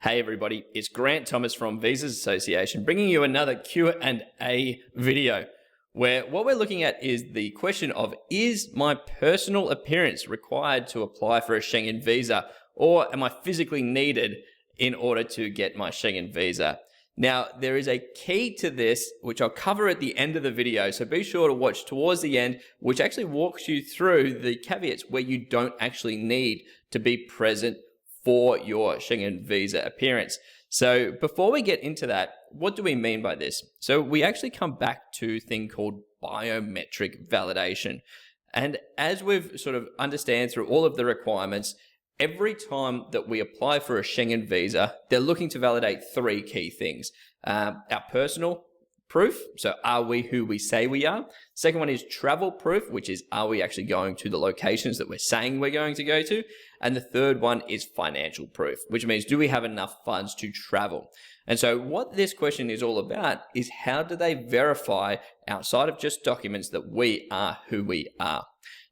Hey everybody, it's Grant Thomas from Visas Association bringing you another Q&A video where what we're looking at is the question of, is my personal appearance required to apply for a Schengen visa, or am I physically needed in order to get my Schengen visa? Now, there is a key to this, which I'll cover at the end of the video, so be sure to watch towards the end, which actually walks you through the caveats where you don't actually need to be present for your Schengen visa appearance. So before we get into that, what do we mean by this? So we actually come back to a thing called biometric validation. And as we've sort of understand through all of the requirements, every time that we apply for a Schengen visa, they're looking to validate three key things. Our personal proof, so are we who we say we are? Second one is travel proof, which is are we actually going to the locations that we're saying we're going to go to? And the third one is financial proof, which means do we have enough funds to travel? And so what this question is all about is how do they verify outside of just documents that we are who we are?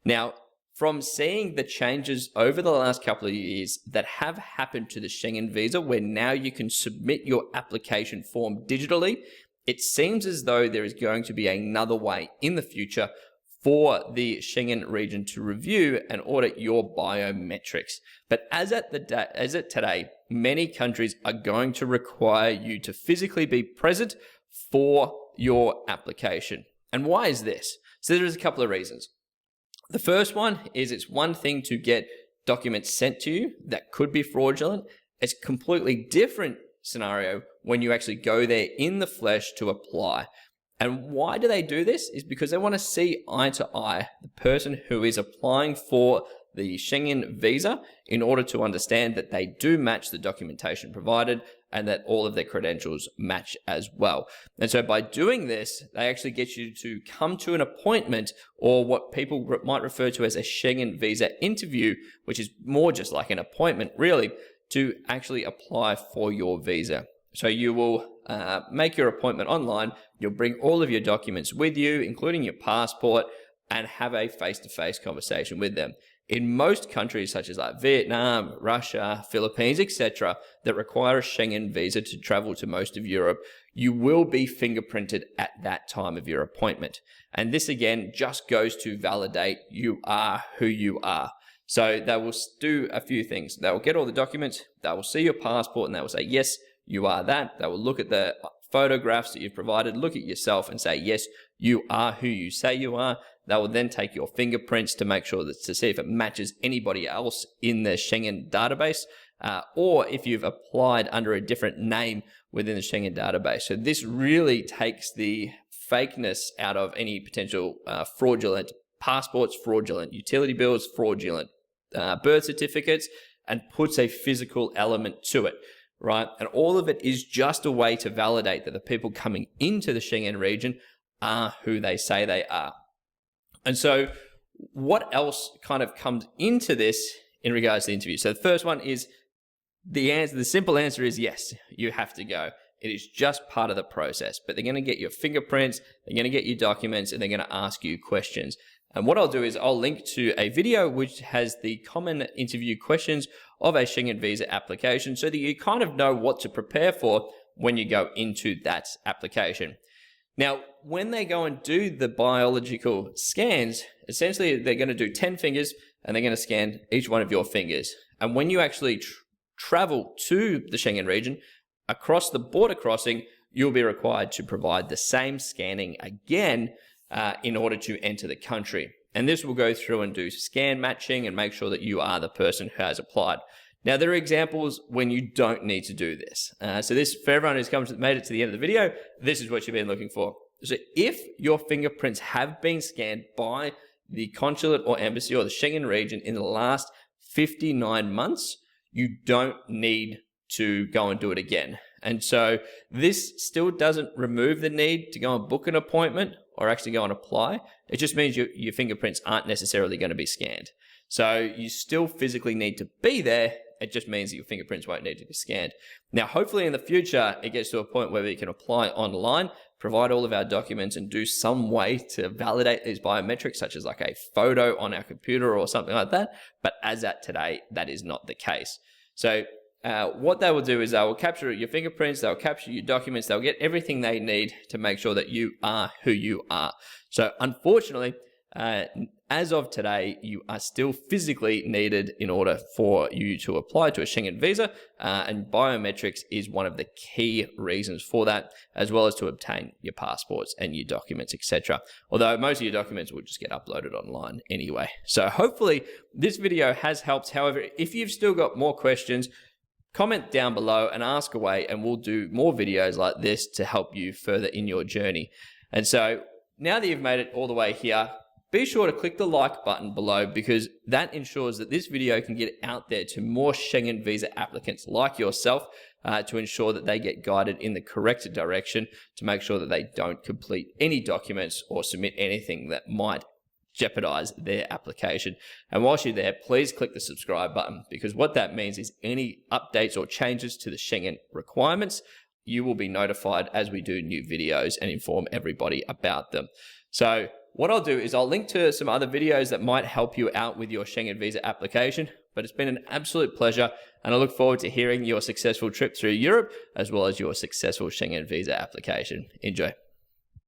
Now, from seeing the changes over the last couple of years that have happened to the Schengen visa, where now you can submit your application form digitally, it seems as though there is going to be another way in the future for the Schengen region to review and audit your biometrics. But as at today, many countries are going to require you to physically be present for your application. And why is this? So there's a couple of reasons. The first one is it's one thing to get documents sent to you that could be fraudulent. It's a completely different scenario when you actually go there in the flesh to apply. And why do they do this? Is because they want to see eye to eye the person who is applying for the Schengen visa in order to understand that they do match the documentation provided and that all of their credentials match as well. And so by doing this, they actually get you to come to an appointment, or what people might refer to as a Schengen visa interview, which is more just like an appointment really, to actually apply for your visa. So you will make your appointment online, you'll bring all of your documents with you, including your passport, and have a face-to-face conversation with them. In most countries such as like Vietnam, Russia, Philippines, etc., that require a Schengen visa to travel to most of Europe, you will be fingerprinted at that time of your appointment. And this again just goes to validate you are who you are. So they will do a few things. They will get all the documents, they will see your passport, and they will say, yes, you are that. They will look at the photographs that you've provided, look at yourself and say, yes, you are who you say you are. They will then take your fingerprints to make sure that to see if it matches anybody else in the Schengen database, or if you've applied under a different name within the Schengen database. So this really takes the fakeness out of any potential fraudulent passports, fraudulent utility bills, fraudulent birth certificates, and puts a physical element to it, right? And all of it is just a way to validate that the people coming into the Schengen region are who they say they are. And so what else kind of comes into this in regards to the interview? So the first one is the simple answer is yes, you have to go. It is just part of the process, but they're going to get your fingerprints, they're going to get your documents, and they're going to ask you questions. And what I'll do is I'll link to a video which has the common interview questions of a Schengen visa application so that you kind of know what to prepare for when you go into that application. Now, when they go and do the biological scans, essentially they're going to do 10 fingers and they're going to scan each one of your fingers. And when you actually travel to the Schengen region, across the border crossing, you'll be required to provide the same scanning again in order to enter the country. And this will go through and do scan matching and make sure that you are the person who has applied. Now, there are examples when you don't need to do this. So this, for everyone who's made it to the end of the video, this is what you've been looking for. So if your fingerprints have been scanned by the consulate or embassy or the Schengen region in the last 59 months, you don't need to go and do it again. And so this still doesn't remove the need to go and book an appointment or actually go and apply. It just means your fingerprints aren't necessarily going to be scanned. So you still physically need to be there. It just means that your fingerprints won't need to be scanned. Now, hopefully in the future, it gets to a point where we can apply online, provide all of our documents, and do some way to validate these biometrics, such as like a photo on our computer or something like that. But as at today, that is not the case. So what they will do is they will capture your fingerprints, they'll capture your documents, they'll get everything they need to make sure that you are who you are. So unfortunately, as of today, you are still physically needed in order for you to apply to a Schengen visa, and biometrics is one of the key reasons for that, as well as to obtain your passports and your documents, etc. Although most of your documents will just get uploaded online anyway. So hopefully this video has helped. However, if you've still got more questions, comment down below and ask away, and we'll do more videos like this to help you further in your journey. And so now that you've made it all the way here, be sure to click the like button below, because that ensures that this video can get out there to more Schengen visa applicants like yourself, to ensure that they get guided in the correct direction, to make sure that they don't complete any documents or submit anything that might jeopardize their application. And whilst you're there, please click the subscribe button, because what that means is any updates or changes to the Schengen requirements, you will be notified as we do new videos and inform everybody about them. So what I'll do is I'll link to some other videos that might help you out with your Schengen visa application. But it's been an absolute pleasure, and I look forward to hearing your successful trip through Europe, as well as your successful Schengen visa application. Enjoy.